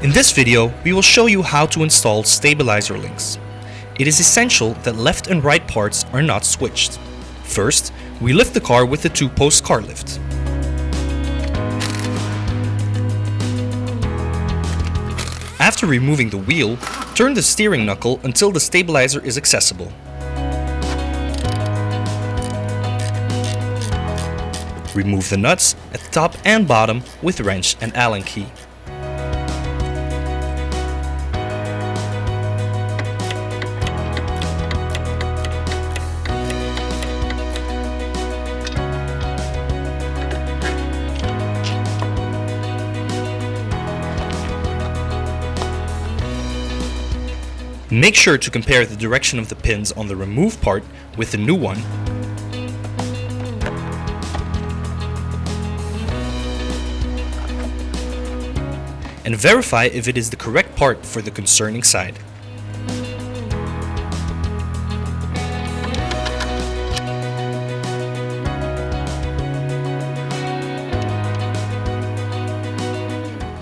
In this video, we will show you how to install stabilizer links. It is essential that left and right parts are not switched. First, we lift the car with the 2-post car lift. After removing the wheel, turn the steering knuckle until the stabilizer is accessible. Remove the nuts at the top and bottom with wrench and Allen key. Make sure to compare the direction of the pins on the removed part with the new one. And verify if it is the correct part for the concerning side.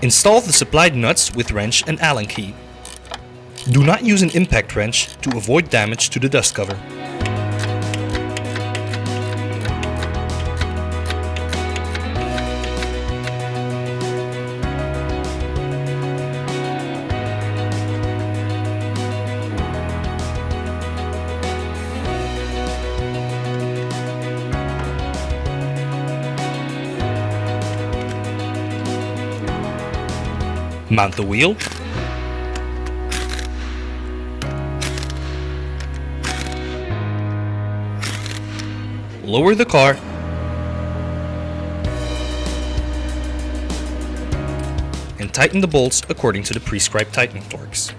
Install the supplied nuts with wrench and Allen key. Do not use an impact wrench to avoid damage to the dust cover. Mount the wheel. Lower the car. And tighten the bolts according to the prescribed tightening torques.